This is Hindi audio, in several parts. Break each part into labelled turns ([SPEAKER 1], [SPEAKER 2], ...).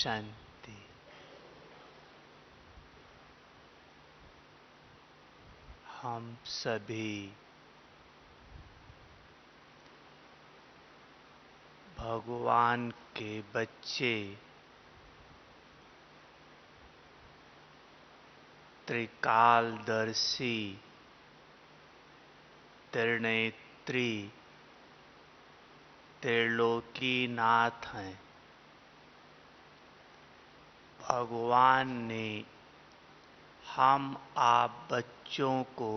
[SPEAKER 1] शांति। हम सभी भगवान के बच्चे त्रिकालदर्शी, त्रिनेत्री, त्रिलोकीनाथ हैं। भगवान ने हम आप बच्चों को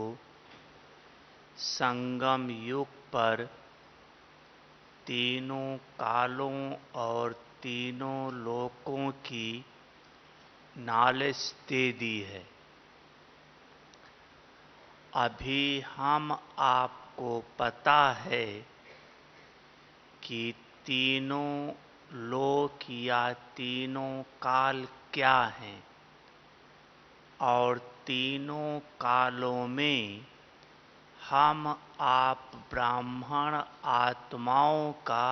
[SPEAKER 1] संगम युग पर तीनों कालों और तीनों लोकों की नॉलेज दे दी है। अभी हम आपको पता है कि तीनों लोक या तीनों काल क्या हैं और तीनों कालों में हम आप ब्राह्मण आत्माओं का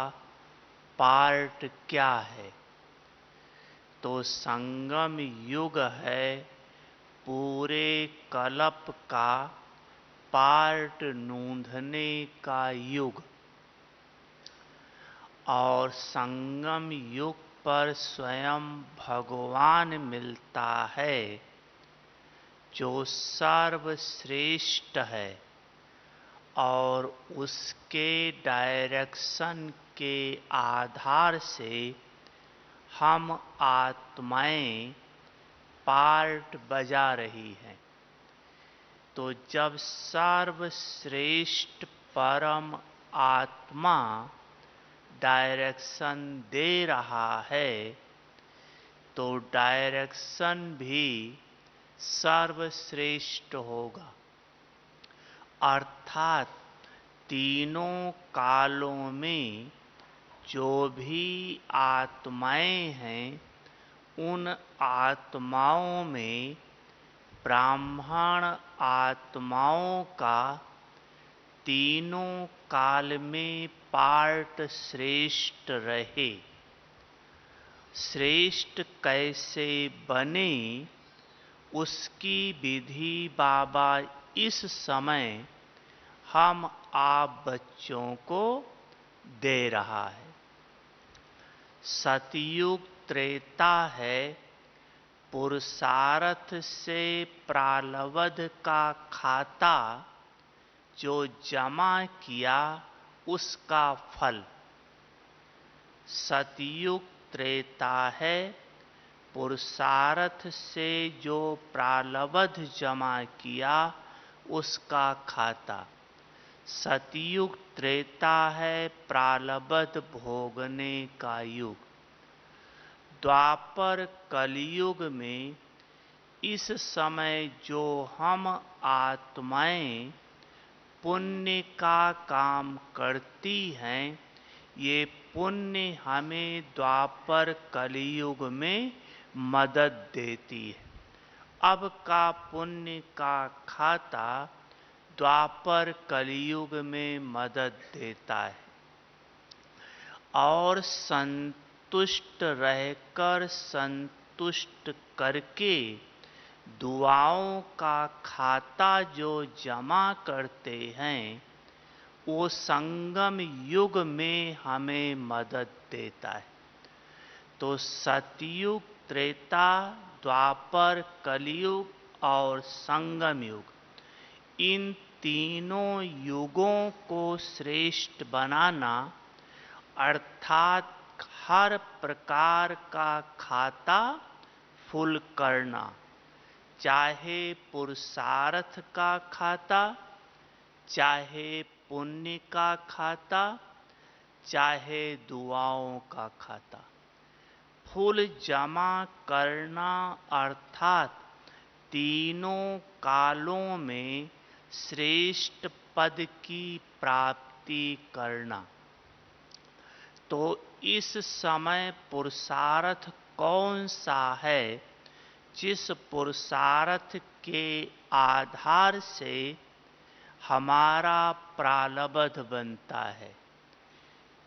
[SPEAKER 1] पार्ट क्या है। तो संगम युग है पूरे कल्प का पार्ट ढूंढने का युग, और संगम युग पर स्वयं भगवान मिलता है जो सर्वश्रेष्ठ है, और उसके डायरेक्शन के आधार से हम आत्माएं पार्ट बजा रही हैं। तो जब सर्वश्रेष्ठ परम आत्मा डायरेक्शन दे रहा है तो डायरेक्शन भी सर्वश्रेष्ठ होगा। अर्थात तीनों कालों में जो भी आत्माएं हैं उन आत्माओं में ब्राह्मण आत्माओं का तीनों काल में पार्ट श्रेष्ठ रहे। श्रेष्ठ कैसे बने उसकी विधि बाबा इस समय हम आप बच्चों को दे रहा है। सतयुग त्रेता है पुरुषार्थ से प्रारब्ध का खाता जो जमा किया उसका फल। सतयुग त्रेता है पुरुषार्थ से जो प्रारब्ध जमा किया उसका खाता। सतयुग त्रेता है प्रारब्ध भोगने का युग। द्वापर कलयुग में इस समय जो हम आत्माएं पुण्य का काम करती हैं, ये पुण्य हमें द्वापर कलयुग में मदद देती है। अब का पुण्य का खाता द्वापर कलयुग में मदद देता है, और संतुष्ट रहकर संतुष्ट करके दुआओं का खाता जो जमा करते हैं वो संगम युग में हमें मदद देता है। तो सतयुग त्रेता द्वापर कलयुग और संगम युग, इन तीनों युगों को श्रेष्ठ बनाना अर्थात हर प्रकार का खाता फुल करना, चाहे पुरुषार्थ का खाता, चाहे पुण्य का खाता, चाहे दुआओं का खाता, फुल जमा करना अर्थात तीनों कालों में श्रेष्ठ पद की प्राप्ति करना। तो इस समय पुरुषार्थ कौन सा है जिस पुरुषार्थ के आधार से हमारा प्रारब्ध बनता है?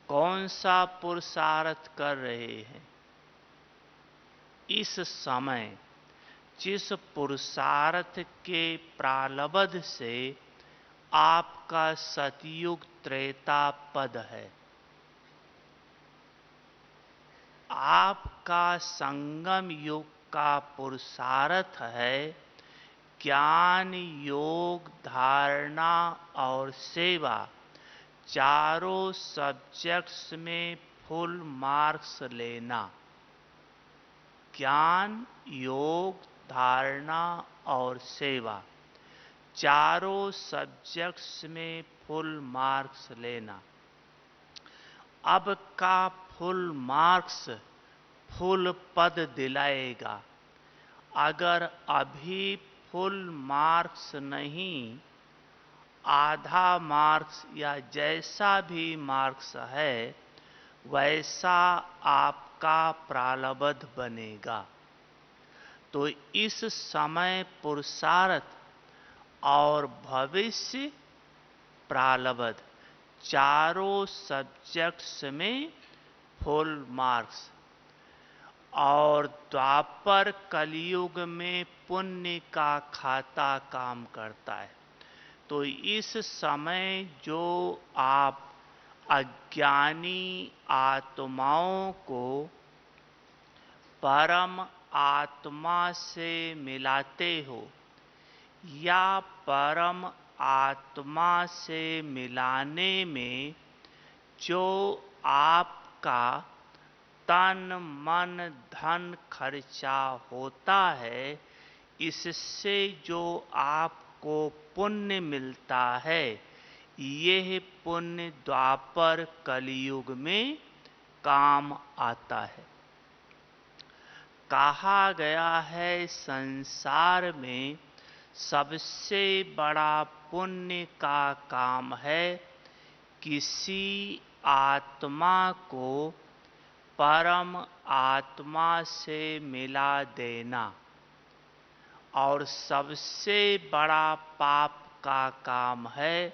[SPEAKER 1] कौन सा पुरुषार्थ कर रहे हैं? इस समय जिस पुरुषार्थ के प्रारब्ध से आपका सतयुग त्रेता पद है, आपका संगम युग का पुरुषार्थ है ज्ञान, योग, धारणा और सेवा, चारों सब्जेक्ट्स में फुल मार्क्स लेना। ज्ञान, योग, धारणा और सेवा, चारों सब्जेक्ट्स में फुल मार्क्स लेना। अब का फुल मार्क्स फुल पद दिलाएगा। अगर अभी फुल मार्क्स नहीं, आधा मार्क्स या जैसा भी मार्क्स है वैसा आपका प्रारब्ध बनेगा। तो इस समय पुरुषार्थ और भविष्य प्रारब्ध चारों सब्जेक्ट्स में फुल मार्क्स। और द्वापर कलयुग में पुण्य का खाता काम करता है। तो इस समय जो आप अज्ञानी आत्माओं को परम आत्मा से मिलाते हो या परम आत्मा से मिलाने में जो आपका तन मन धन खर्चा होता है, इससे जो आपको पुण्य मिलता है, यह पुण्य द्वापर कलयुग में काम आता है। कहा गया है संसार में सबसे बड़ा पुण्य का काम है किसी आत्मा को परम आत्मा से मिला देना, और सबसे बड़ा पाप का काम है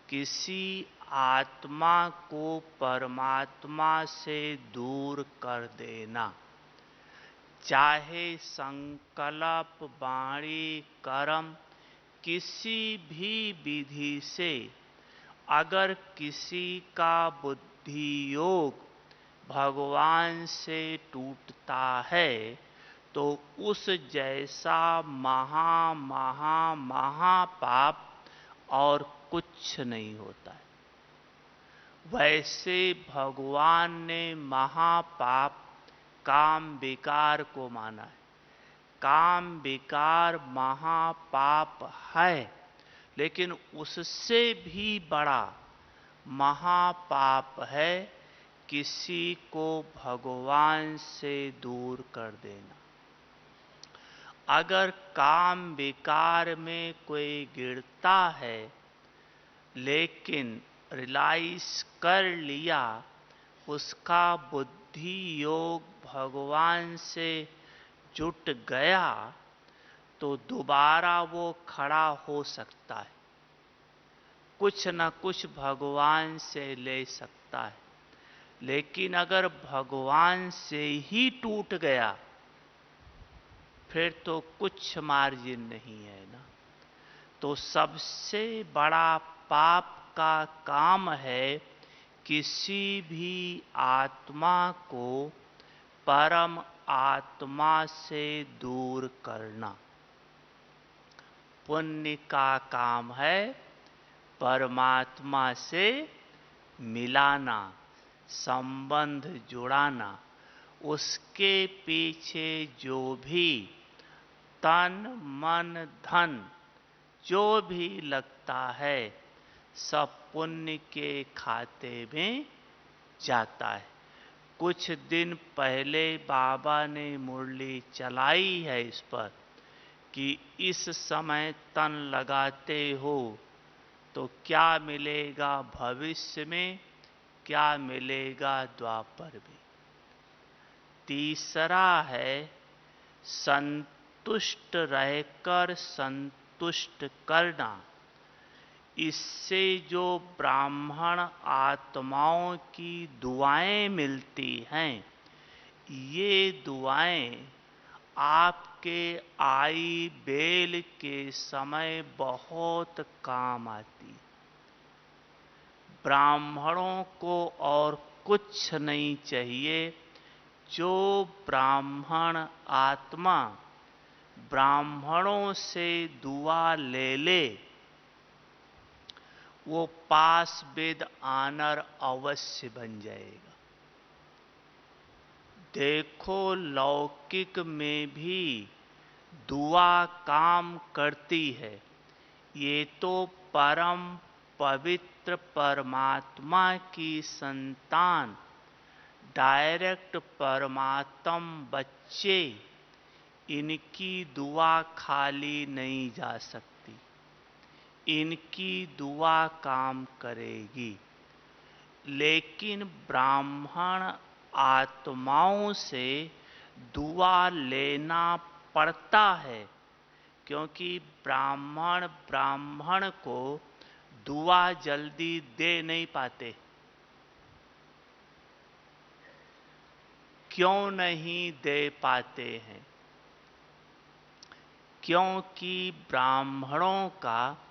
[SPEAKER 1] किसी आत्मा को परमात्मा से दूर कर देना। चाहे संकल्प, वाणी, कर्म किसी भी विधि से अगर किसी का बुद्धि योग भगवान से टूटता है तो उस जैसा महापाप और कुछ नहीं होता है। वैसे भगवान ने महापाप काम विकार को माना है। काम विकार महापाप है, लेकिन उससे भी बड़ा महापाप है किसी को भगवान से दूर कर देना। अगर काम विकार में कोई गिरता है लेकिन रियलाइज कर लिया उसका बुद्धि योग भगवान से जुट गया, तो दोबारा वो खड़ा हो सकता है, कुछ न कुछ भगवान से ले सकता है। लेकिन अगर भगवान से ही टूट गया फिर तो कुछ मार्जिन नहीं है ना। तो सबसे बड़ा पाप का काम है किसी भी आत्मा को परम आत्मा से दूर करना। पुण्य का काम है परमात्मा से मिलाना, संबंध जुड़ाना। उसके पीछे जो भी तन मन धन जो भी लगता है सब पुण्य के खाते में जाता है। कुछ दिन पहले बाबा ने मुरली चलाई है इस पर कि इस समय तन लगाते हो तो क्या मिलेगा भविष्य में, क्या मिलेगा द्वापर में। तीसरा है संतुष्ट रहकर संतुष्ट करना। इससे जो ब्राह्मण आत्माओं की दुआएं मिलती हैं, ये दुआएं आपके आई बेल के समय बहुत काम आती। ब्राह्मणों को और कुछ नहीं चाहिए। जो ब्राह्मण आत्मा ब्राह्मणों से दुआ ले ले, वो पास विद आनर अवश्य बन जाएगा। देखो, लौकिक में भी दुआ काम करती है। ये तो परम पवित्र परमात्मा की संतान, डायरेक्ट परमात्म बच्चे, इनकी दुआ खाली नहीं जा सकती। इनकी दुआ काम करेगी। लेकिन ब्राह्मण आत्माओं से दुआ लेना पड़ता है, क्योंकि ब्राह्मण को दुआ जल्दी दे नहीं पाते। क्यों नहीं दे पाते हैं? क्योंकि ब्राह्मणों का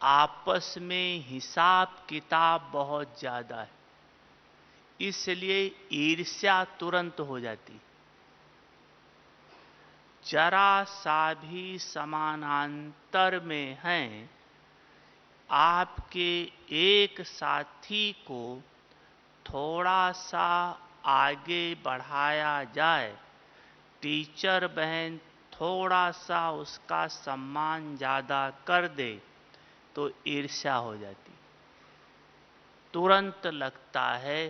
[SPEAKER 1] आपस में हिसाब किताब बहुत ज्यादा है, इसलिए ईर्ष्या तुरंत हो जाती। जरा सा भी समानांतर में हैं, आपके एक साथी को थोड़ा सा आगे बढ़ाया जाए, टीचर बहन थोड़ा सा उसका सम्मान ज्यादा कर दे, तो ईर्ष्या हो जाती। तुरंत लगता है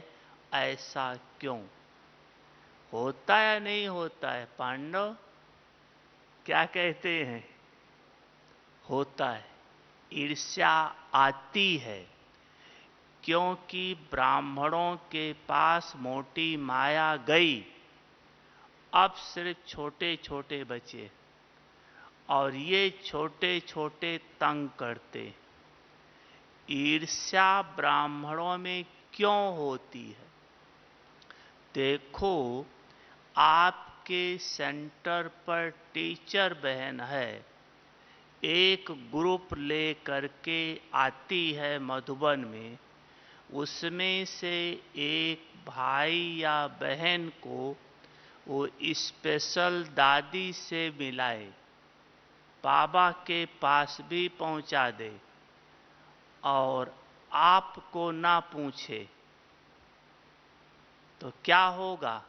[SPEAKER 1] ऐसा क्यों होता है? नहीं होता है? पांडव क्या कहते हैं? होता है। ईर्ष्या आती है, क्योंकि ब्राह्मणों के पास मोटी माया गई। अब सिर्फ छोटे छोटे बचे, और ये छोटे छोटे तंग करते। ईर्ष्या ब्राह्मणों में क्यों होती है? देखो, आपके सेंटर पर टीचर बहन है, एक ग्रुप ले करके आती है मधुबन में। उसमें से एक भाई या बहन को वो स्पेशल दादी से मिलाए, बाबा के पास भी पहुंचा दे, और आपको ना पूछे, तो क्या होगा?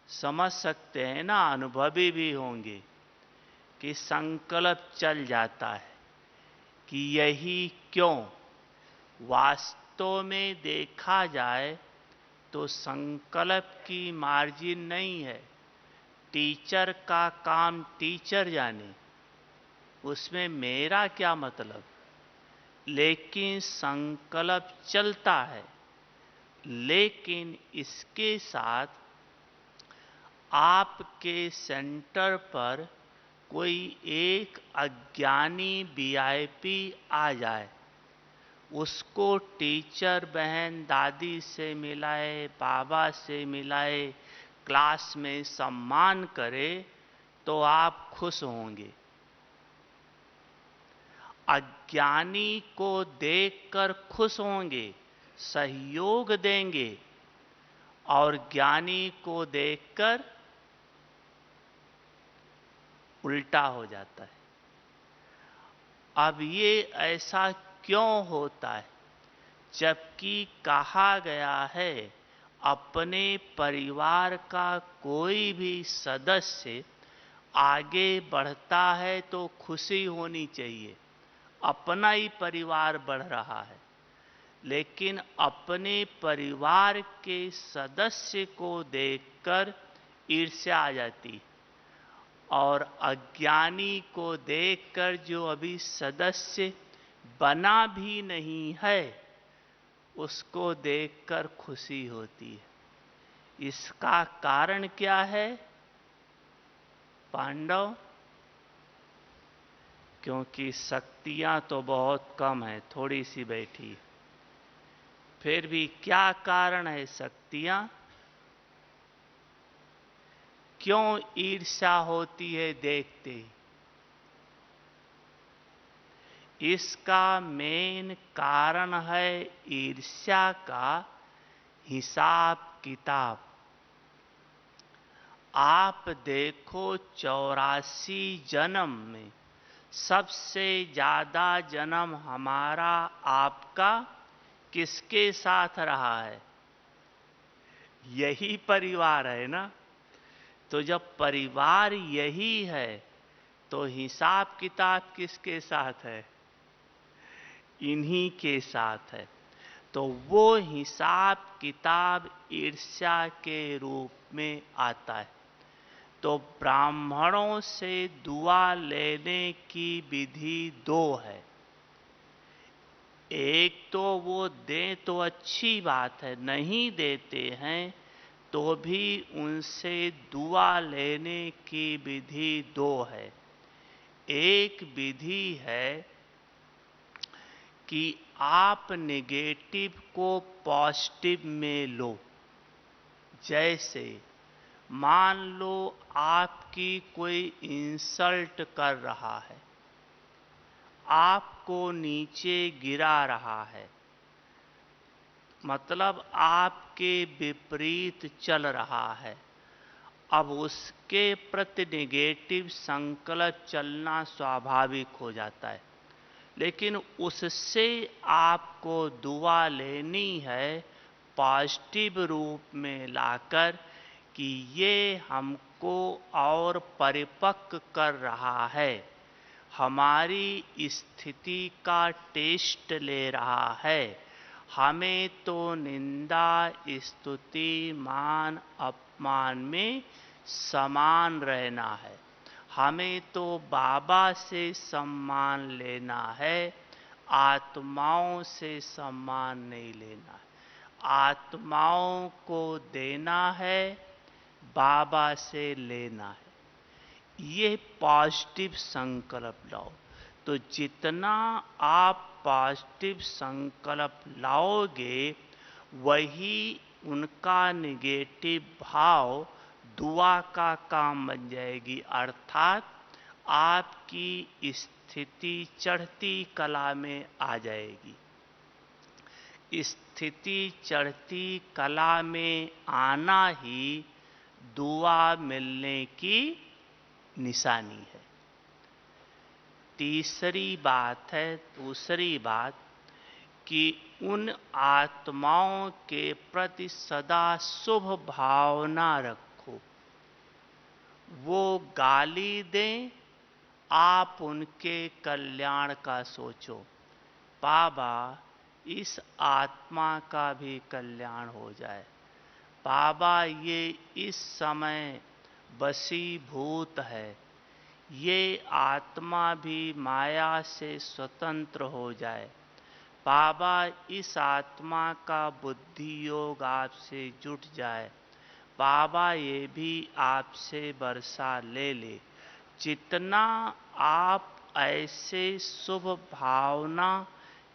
[SPEAKER 1] समझ सकते हैं ना, अनुभवी भी होंगे कि संकल्प चल जाता है कि यही क्यों। वास्तव में देखा जाए तो संकल्प की मार्जिन नहीं है। टीचर का काम टीचर जाने, उसमें मेरा क्या मतलब। लेकिन संकल्प चलता है। लेकिन इसके साथ आपके सेंटर पर कोई एक अज्ञानी वीआईपी आ जाए, उसको टीचर बहन दादी से मिलाए, बाबा से मिलाए, क्लास में सम्मान करे, तो आप खुश होंगे। अज्ञानी को देखकर खुश होंगे, सहयोग देंगे, और ज्ञानी को देखकर उल्टा हो जाता है। अब ये ऐसा क्यों होता है? जबकि कहा गया है अपने परिवार का कोई भी सदस्य आगे बढ़ता है तो खुशी होनी चाहिए, अपना ही परिवार बढ़ रहा है। लेकिन अपने परिवार के सदस्य को देखकर ईर्ष्या आ जाती, और अज्ञानी को देखकर जो अभी सदस्य बना भी नहीं है, उसको देखकर खुशी होती है। इसका कारण क्या है पांडव? क्योंकि शक्तियां तो बहुत कम है, थोड़ी सी बैठी। फिर भी क्या कारण है शक्तियां? क्यों ईर्ष्या होती है देखते ही। इसका मेन कारण है ईर्ष्या का हिसाब किताब। आप देखो 84 जन्म में सबसे ज्यादा जन्म हमारा आपका किसके साथ रहा है? यही परिवार है ना। तो जब परिवार यही है तो हिसाब किताब किसके साथ है? इन्हीं के साथ है। तो वो हिसाब किताब ईर्ष्या के रूप में आता है। तो ब्राह्मणों से दुआ लेने की विधि दो है। एक तो वो दें तो अच्छी बात है, नहीं देते हैं तो भी उनसे दुआ लेने की विधि दो है। एक विधि है कि आप नेगेटिव को पॉजिटिव में लो। जैसे मान लो आपकी कोई इंसल्ट कर रहा है, आपको नीचे गिरा रहा है, मतलब आपके विपरीत चल रहा है। अब उसके प्रति नेगेटिव संकल्प चलना स्वाभाविक हो जाता है। लेकिन उससे आपको दुआ लेनी है पॉजिटिव रूप में लाकर कि ये हमको और परिपक्व कर रहा है, हमारी स्थिति का टेस्ट ले रहा है। हमें तो निंदा स्तुति मान अपमान में समान रहना है। हमें तो बाबा से सम्मान लेना है, आत्माओं से सम्मान नहीं लेना है। आत्माओं को देना है, बाबा से लेना है। ये पॉजिटिव संकल्प लाओ। तो जितना आप पॉजिटिव संकल्प लाओगे वही उनका नेगेटिव भाव दुआ का काम बन जाएगी। अर्थात आपकी स्थिति चढ़ती कला में आ जाएगी। स्थिति चढ़ती कला में आना ही दुआ मिलने की निशानी है। तीसरी बात है, दूसरी बात कि उन आत्माओं के प्रति सदा शुभ भावना रखो। वो गाली दें, आप उनके कल्याण का सोचो। बाबा इस आत्मा का भी कल्याण हो जाए। बाबा ये इस समय वशीभूत है, ये आत्मा भी माया से स्वतंत्र हो जाए। बाबा इस आत्मा का बुद्धि योग आपसे जुट जाए। बाबा ये भी आपसे वर्षा ले ले। जितना आप ऐसे शुभ भावना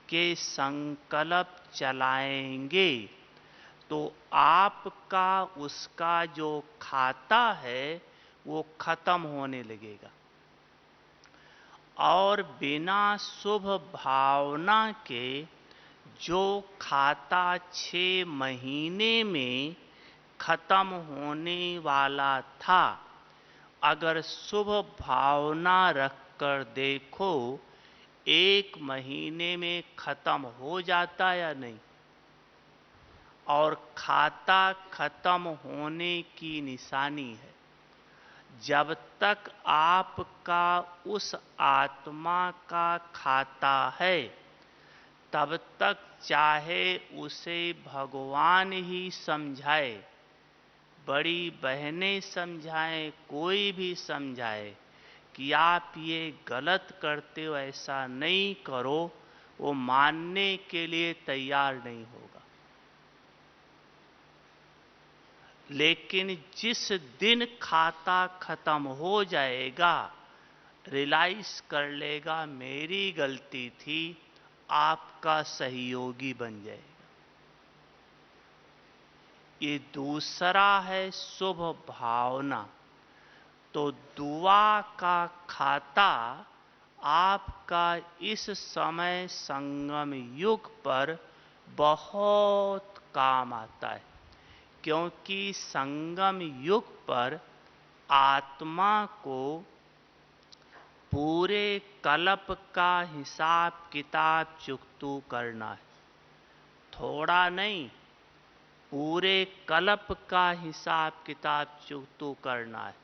[SPEAKER 1] के संकल्प चलाएंगे तो आपका उसका जो खाता है वो खत्म होने लगेगा। और बिना शुभ भावना के जो खाता 6 महीने में खत्म होने वाला था, अगर शुभ भावना रखकर देखो 1 महीने में खत्म हो जाता या नहीं। और खाता खत्म होने की निशानी है। जब तक आपका उस आत्मा का खाता है तब तक चाहे उसे भगवान ही समझाए, बड़ी बहनें समझाएं, कोई भी समझाए कि आप ये गलत करते हो, ऐसा नहीं करो, वो मानने के लिए तैयार नहीं होगा। लेकिन जिस दिन खाता खत्म हो जाएगा रियलाइज कर लेगा मेरी गलती थी, आपका सहयोगी बन जाएगा। ये दूसरा है शुभ भावना। तो दुआ का खाता आपका इस समय संगम युग पर बहुत काम आता है, क्योंकि संगम युग पर आत्मा को पूरे कल्प का हिसाब किताब चुकतू करना है। थोड़ा नहीं, पूरे कल्प का हिसाब किताब चुकतू करना है।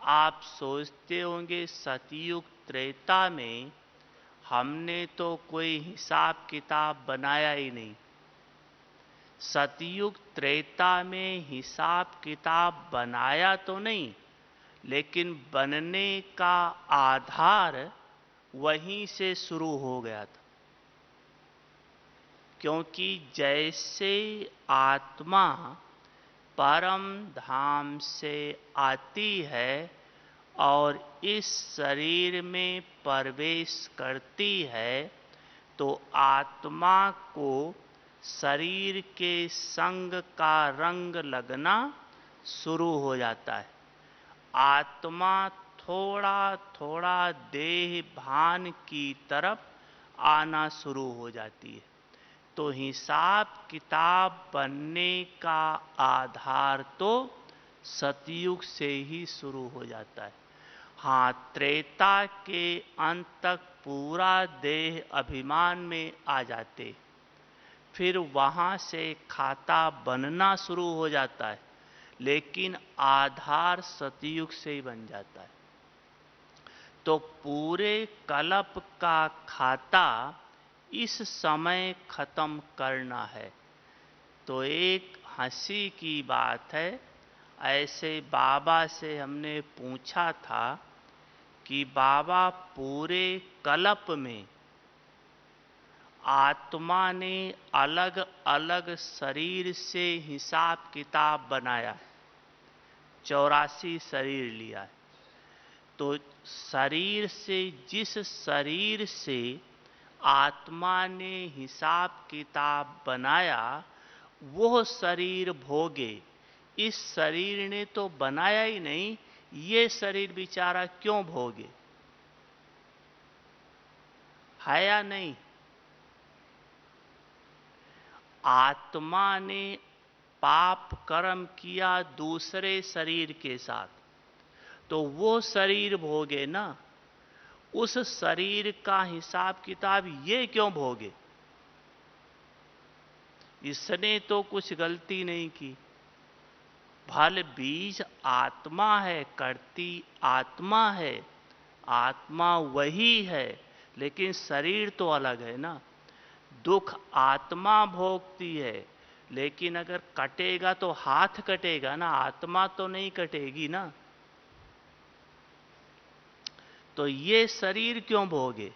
[SPEAKER 1] आप सोचते होंगे सतयुग त्रेता में हमने तो कोई हिसाब किताब बनाया ही नहीं। सतयुग त्रेता में हिसाब किताब बनाया तो नहीं, लेकिन बनने का आधार वहीं से शुरू हो गया था। क्योंकि जैसे आत्मा परम धाम से आती है और इस शरीर में प्रवेश करती है, तो आत्मा को शरीर के संग का रंग लगना शुरू हो जाता है। आत्मा थोड़ा थोड़ा देह भान की तरफ आना शुरू हो जाती है। तो हिसाब किताब बनने का आधार तो सतयुग से ही शुरू हो जाता है। हाँ, त्रेता के अंत तक पूरा देह अभिमान में आ जाते, फिर वहाँ से खाता बनना शुरू हो जाता है, लेकिन आधार सतयुग से ही बन जाता है। तो पूरे कल्प का खाता इस समय खत्म करना है। तो एक हंसी की बात है, ऐसे बाबा से हमने पूछा था कि बाबा पूरे कल्प में आत्मा ने अलग अलग शरीर से हिसाब किताब बनाया है, 84 शरीर लिया है। तो शरीर से, जिस शरीर से आत्मा ने हिसाब किताब बनाया, वो शरीर भोगे। इस शरीर ने तो बनाया ही नहीं, ये शरीर बेचारा क्यों भोगे? है या नहीं? आत्मा ने पाप कर्म किया दूसरे शरीर के साथ, तो वो शरीर भोगे ना। उस शरीर का हिसाब किताब ये क्यों भोगे? इसने तो कुछ गलती नहीं की। फल बीज आत्मा है, करती आत्मा है, आत्मा वही है, लेकिन शरीर तो अलग है ना। दुख आत्मा भोगती है, लेकिन अगर कटेगा तो हाथ कटेगा ना, आत्मा तो नहीं कटेगी ना। तो ये शरीर क्यों भोगे?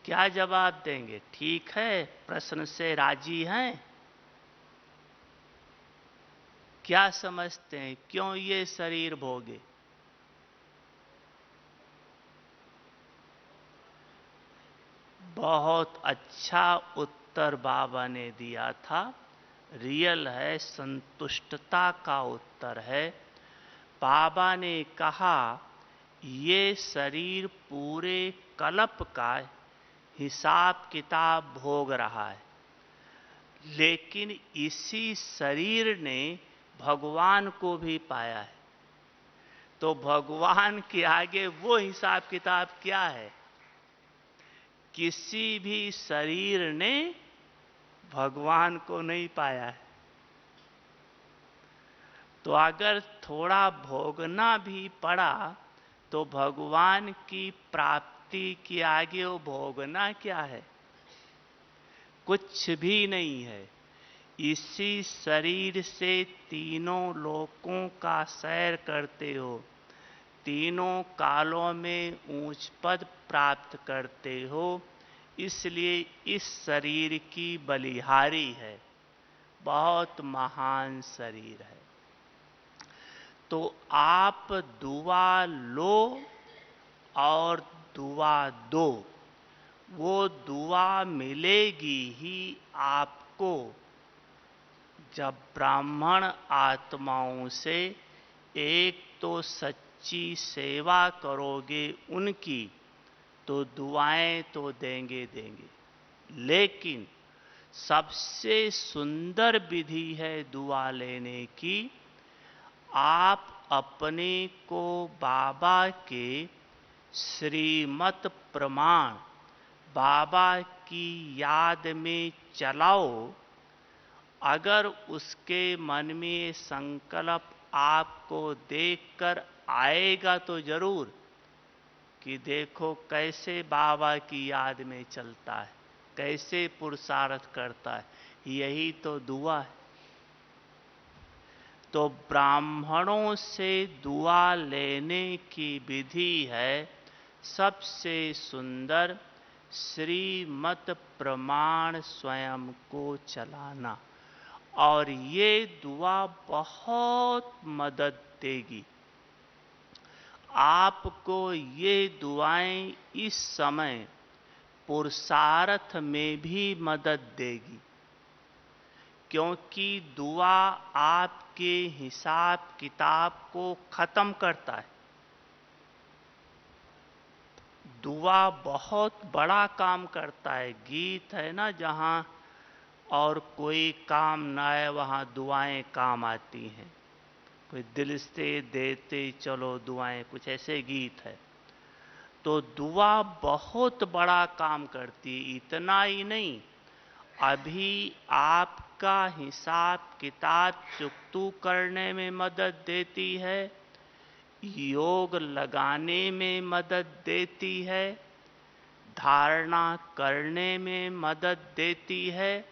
[SPEAKER 1] क्या जवाब देंगे? ठीक है, प्रश्न से राजी हैं? क्या समझते हैं क्यों ये शरीर भोगे? बहुत अच्छा उत्तर बाबा ने दिया था, रियल है, संतुष्टता का उत्तर है। बाबा ने कहा ये शरीर पूरे कल्प का हिसाब किताब भोग रहा है, लेकिन इसी शरीर ने भगवान को भी पाया है। तो भगवान के आगे वो हिसाब किताब क्या है? किसी भी शरीर ने भगवान को नहीं पाया है। तो अगर थोड़ा भोगना भी पड़ा, तो भगवान की प्राप्ति के आगे वो भोगना क्या है? कुछ भी नहीं है। इसी शरीर से तीनों लोकों का सैर करते हो, तीनों कालों में ऊंच पद प्राप्त करते हो, इसलिए इस शरीर की बलिहारी है। बहुत महान शरीर है। तो आप दुआ लो और दुआ दो, वो दुआ मिलेगी ही आपको जब ब्राह्मण आत्माओं से एक तो सच्ची सेवा करोगे उनकी तो दुआएं तो देंगे, लेकिन सबसे सुंदर विधि है दुआ लेने की, आप अपने को बाबा के श्रीमत प्रमाण, बाबा की याद में चलाओ। अगर उसके मन में संकल्प आपको देखकर आएगा तो जरूर कि देखो कैसे बाबा की याद में चलता है, कैसे पुरुषार्थ करता है, यही तो दुआ है। तो ब्राह्मणों से दुआ लेने की विधि है सबसे सुंदर श्रीमत प्रमाण स्वयं को चलाना, और ये दुआ बहुत मदद देगी आपको। ये दुआएं इस समय पुरुषार्थ में भी मदद देगी, क्योंकि दुआ आपके हिसाब किताब को खत्म करता है। दुआ बहुत बड़ा काम करता है। गीत है ना, जहाँ और कोई काम ना है वहाँ दुआएं काम आती हैं। कोई दिल से देते चलो दुआएं, कुछ ऐसे गीत है। तो दुआ बहुत बड़ा काम करती है। इतना ही नहीं, अभी आपका हिसाब किताब चुकतू करने में मदद देती है, योग लगाने में मदद देती है, धारणा करने में मदद देती है,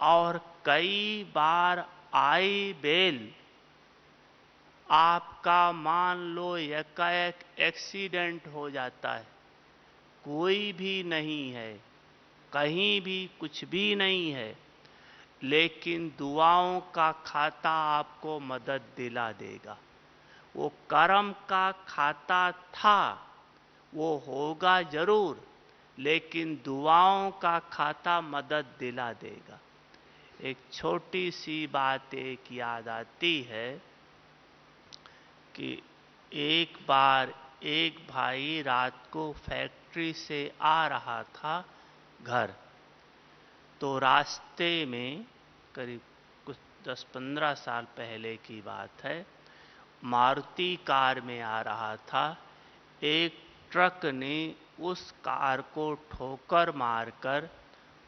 [SPEAKER 1] और कई बार आई बेल आपका मान लो एकाएक एक्सीडेंट हो जाता है, कोई भी नहीं है, कहीं भी कुछ भी नहीं है, लेकिन दुआओं का खाता आपको मदद दिला देगा। वो कर्म का खाता था, वो होगा जरूर, लेकिन दुआओं का खाता मदद दिला देगा। एक छोटी सी बात एक याद आती है कि एक बार एक भाई रात को फैक्ट्री से आ रहा था घर। तो रास्ते में, करीब कुछ 10-15 साल पहले की बात है, मारुति कार में आ रहा था। एक ट्रक ने उस कार को ठोकर मारकर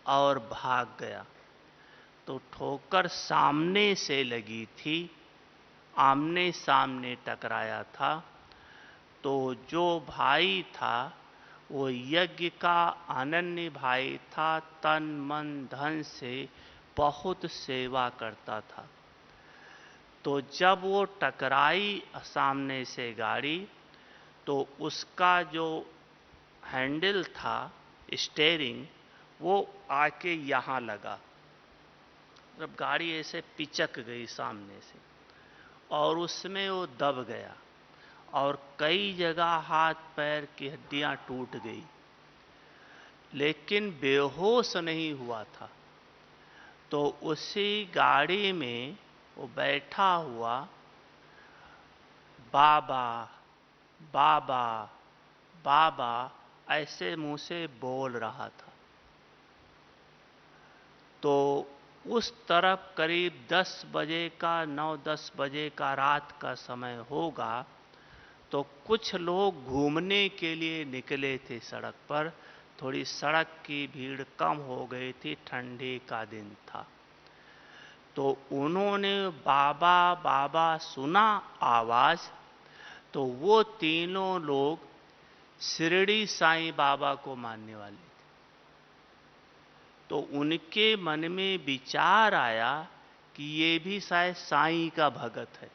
[SPEAKER 1] और भाग गया। तो ठोकर सामने से लगी थी, आमने सामने टकराया था। तो जो भाई था वो यज्ञ का अनन्य भाई था, तन मन धन से बहुत सेवा करता था। तो जब वो टकराई सामने से गाड़ी, तो उसका जो हैंडल था, स्टीयरिंग, वो आके यहाँ लगा। जब गाड़ी ऐसे पिचक गई सामने से और उसमें वो दब गया और कई जगह हाथ पैर की हड्डियां टूट गई, लेकिन बेहोश नहीं हुआ था। तो उसी गाड़ी में वो बैठा हुआ बाबा बाबा बाबा ऐसे मुंह से बोल रहा था। तो उस तरफ करीब 10 बजे का, 9-10 बजे का रात का समय होगा। तो कुछ लोग घूमने के लिए निकले थे सड़क पर। थोड़ी सड़क की भीड़ कम हो गई थी, ठंडी का दिन था। तो उन्होंने बाबा बाबा सुना आवाज। तो वो तीनों लोग शिरडी साईं बाबा को मानने वाले थे। तो उनके मन में विचार आया कि ये भी शायद साईं का भगत है,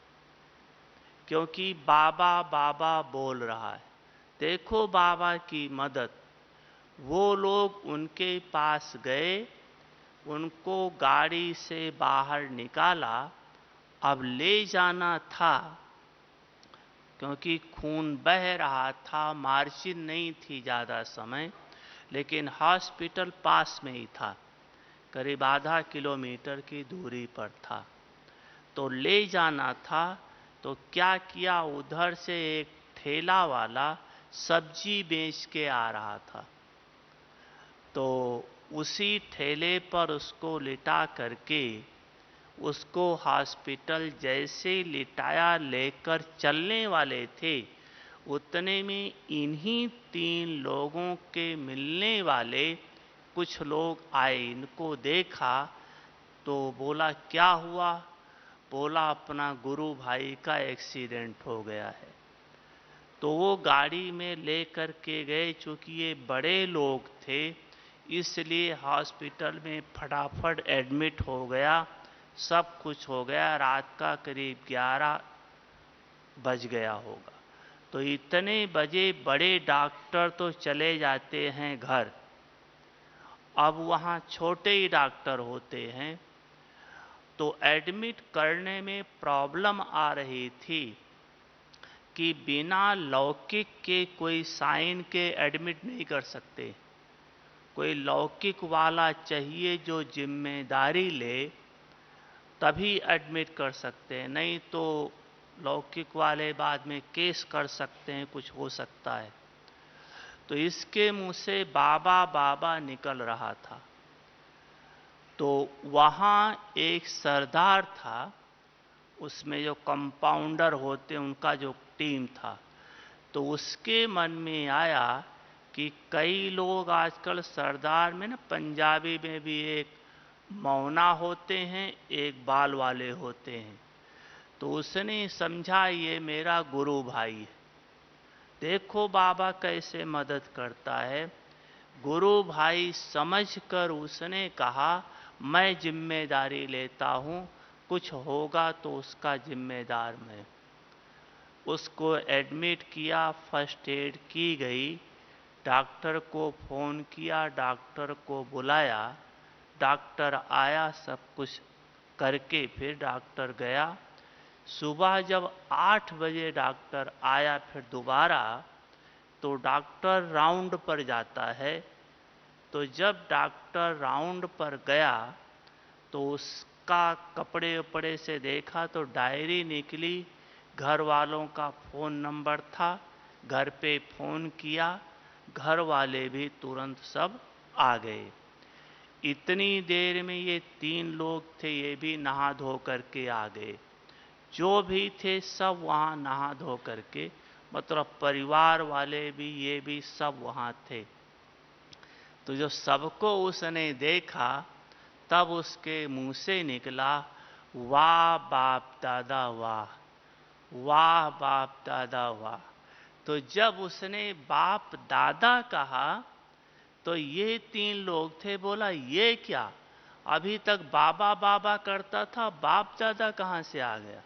[SPEAKER 1] क्योंकि बाबा बाबा बोल रहा है। देखो बाबा की मदद। वो लोग उनके पास गए, उनको गाड़ी से बाहर निकाला। अब ले जाना था, क्योंकि खून बह रहा था, मार्जिन नहीं थी ज़्यादा समय, लेकिन हॉस्पिटल पास में ही था, करीब आधा किलोमीटर की दूरी पर था। तो ले जाना था, तो क्या किया, उधर से एक ठेला वाला सब्जी बेच के आ रहा था, तो उसी ठेले पर उसको लिटा करके उसको हॉस्पिटल जैसे लिटाया, लेकर चलने वाले थे, उतने में इन्हीं 3 लोगों के मिलने वाले कुछ लोग आए। इनको देखा तो बोला क्या हुआ? बोला अपना गुरु भाई का एक्सीडेंट हो गया है। तो वो गाड़ी में ले कर के गए, चूंकि ये बड़े लोग थे इसलिए हॉस्पिटल में फटाफट एडमिट हो गया, सब कुछ हो गया। रात का करीब 11 बज गया होगा। तो इतने बजे बड़े डॉक्टर तो चले जाते हैं घर, अब वहाँ छोटे ही डॉक्टर होते हैं। तो एडमिट करने में प्रॉब्लम आ रही थी कि बिना लौकिक के कोई साइन के एडमिट नहीं कर सकते। कोई लौकिक वाला चाहिए जो जिम्मेदारी ले, तभी एडमिट कर सकते हैं, नहीं तो लौकिक वाले बाद में केस कर सकते हैं, कुछ हो सकता है। तो इसके मुंह से बाबा बाबा निकल रहा था। तो वहाँ एक सरदार था, उसमें जो कंपाउंडर होते उनका जो टीम था, तो उसके मन में आया कि कई लोग आजकल सरदार में ना, पंजाबी में भी एक मौना होते हैं, एक बाल वाले होते हैं। तो उसने समझा ये मेरा गुरु भाई है, देखो बाबा कैसे मदद करता है। गुरु भाई समझकर उसने कहा मैं जिम्मेदारी लेता हूँ, कुछ होगा तो उसका जिम्मेदार मैं। उसको एडमिट किया, फर्स्ट एड की गई, डॉक्टर को फ़ोन किया, डॉक्टर को बुलाया, डॉक्टर आया, सब कुछ करके फिर डॉक्टर गया। सुबह जब 8 बजे डॉक्टर आया फिर दोबारा, तो डॉक्टर राउंड पर जाता है। तो जब डॉक्टर राउंड पर गया तो उसका कपड़े उपड़े से देखा तो डायरी निकली, घर वालों का फ़ोन नंबर था, घर पे फ़ोन किया, घर वाले भी तुरंत सब आ गए। इतनी देर में ये 3 लोग थे, ये भी नहा धो करके आ गए। जो भी थे सब वहाँ नहा धो करके, मतलब परिवार वाले भी, ये भी सब वहाँ थे। तो जब सबको उसने देखा तब उसके मुंह से निकला वाह बाप दादा वाह, वाह बाप दादा वाह। तो जब उसने बाप दादा कहा तो ये 3 लोग थे, बोला ये क्या, अभी तक बाबा बाबा करता था, बाप दादा कहाँ से आ गया।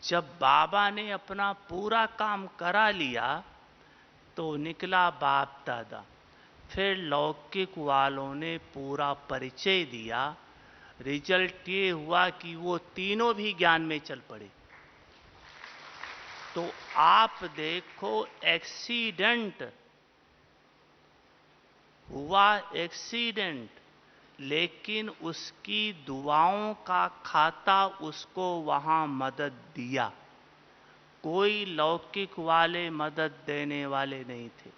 [SPEAKER 1] जब बाबा ने अपना पूरा काम करा लिया तो निकला बाप दादा। फिर लौकिक वालों ने पूरा परिचय दिया, रिजल्ट ये हुआ कि वो तीनों भी ज्ञान में चल पड़े। तो आप देखो, एक्सीडेंट हुआ, एक्सीडेंट, लेकिन उसकी दुआओं का खाता उसको वहां मदद दिया। कोई लौकिक वाले मदद देने वाले नहीं थे,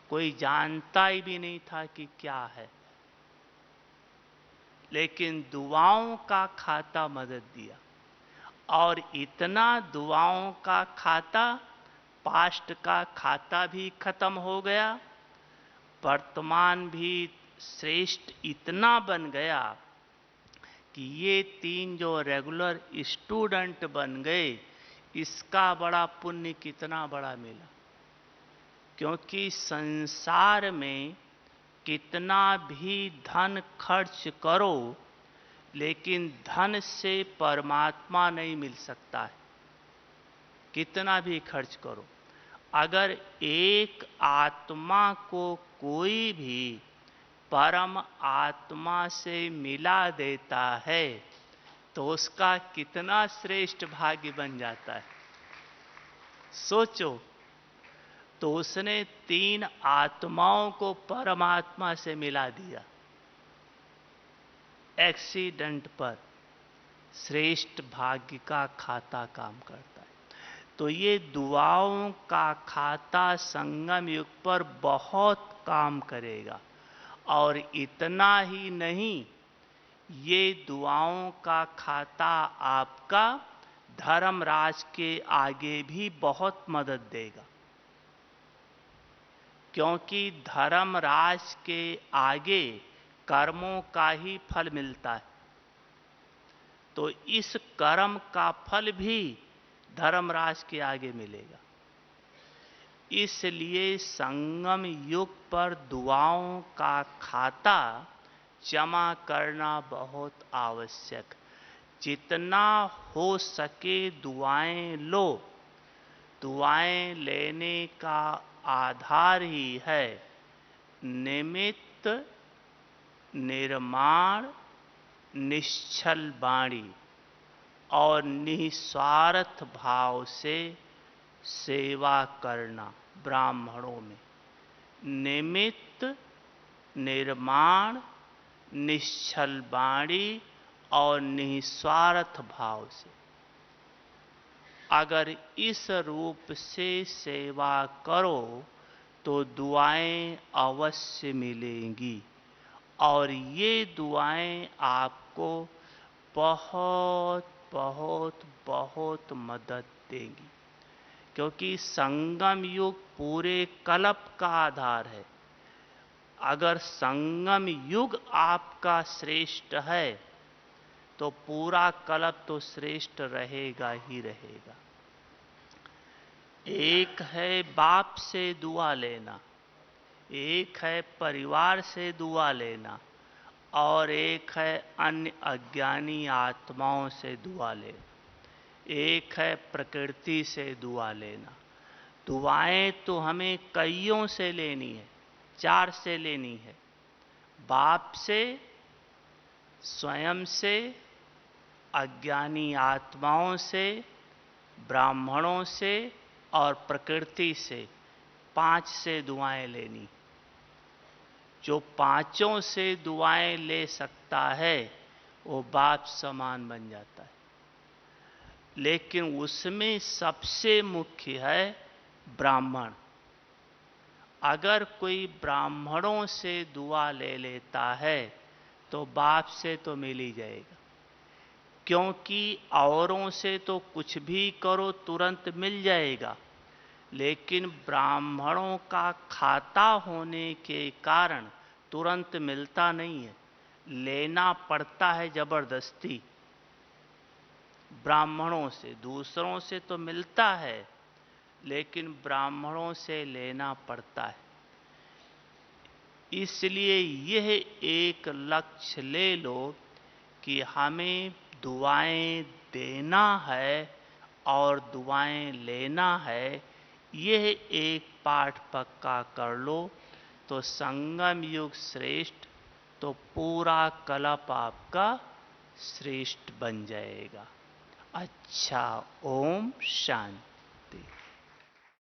[SPEAKER 1] कोई जानता ही भी नहीं था कि क्या है, लेकिन दुआओं का खाता मदद दिया। और इतना दुआओं का खाता, पास्ट का खाता भी खत्म हो गया, वर्तमान भी श्रेष्ठ इतना बन गया कि ये 3 जो रेगुलर स्टूडेंट बन गए, इसका बड़ा पुण्य कितना बड़ा मिला। क्योंकि संसार में कितना भी धन खर्च करो, लेकिन धन से परमात्मा नहीं मिल सकता है। कितना भी खर्च करो, अगर एक आत्मा को कोई भी परम आत्मा से मिला देता है तो उसका कितना श्रेष्ठ भाग्य बन जाता है। सोचो, तो उसने 3 आत्माओं को परमात्मा से मिला दिया एक्सीडेंट पर। श्रेष्ठ भाग्य का खाता काम करता है। तो ये दुआओं का खाता संगम युग पर बहुत काम करेगा। और इतना ही नहीं, ये दुआओं का खाता आपका धर्मराज के आगे भी बहुत मदद देगा, क्योंकि धर्मराज के आगे कर्मों का ही फल मिलता है। तो इस कर्म का फल भी धर्मराज के आगे मिलेगा। इसलिए संगम युग पर दुआओं का खाता जमा करना बहुत आवश्यक। जितना हो सके दुआएं लो। दुआएं लेने का आधार ही है निमित्त, निर्माण, निश्चल वाणी और निस्वार्थ भाव से सेवा करना। ब्राह्मणों में निमित्त, निर्माण, निश्चल वाणी और निस्वार्थ भाव से अगर इस रूप से सेवा करो तो दुआएं अवश्य मिलेंगी। और ये दुआएं आपको बहुत बहुत बहुत मदद देंगी, क्योंकि संगम युग पूरे कल्प का आधार है। अगर संगम युग आपका श्रेष्ठ है तो पूरा कल्प तो श्रेष्ठ रहेगा ही रहेगा। एक है बाप से दुआ लेना, एक है परिवार से दुआ लेना, और एक है अन्य अज्ञानी आत्माओं से दुआ लेना, एक है प्रकृति से दुआ लेना। दुआएं तो हमें कईयों से लेनी है, 4 से लेनी है। बाप से, स्वयं से, अज्ञानी आत्माओं से, ब्राह्मणों से और प्रकृति से, 5 से दुआएं लेनी। जो 5 से दुआएं ले सकता है वो बाप समान बन जाता है। लेकिन उसमें सबसे मुख्य है ब्राह्मण। अगर कोई ब्राह्मणों से दुआ ले लेता है तो बाप से तो मिल ही जाएगा, क्योंकि औरों से तो कुछ भी करो तुरंत मिल जाएगा, लेकिन ब्राह्मणों का खाता होने के कारण तुरंत मिलता नहीं है, लेना पड़ता है जबरदस्ती। ब्राह्मणों से, दूसरों से तो मिलता है लेकिन ब्राह्मणों से लेना पड़ता है। इसलिए यह एक लक्ष्य ले लो कि हमें दुआएं देना है और दुआएं लेना है। यह एक पाठ पक्का कर लो तो संगम युग श्रेष्ठ, तो पूरा कल्प आपका श्रेष्ठ बन जाएगा। अच्छा, ओम शांति।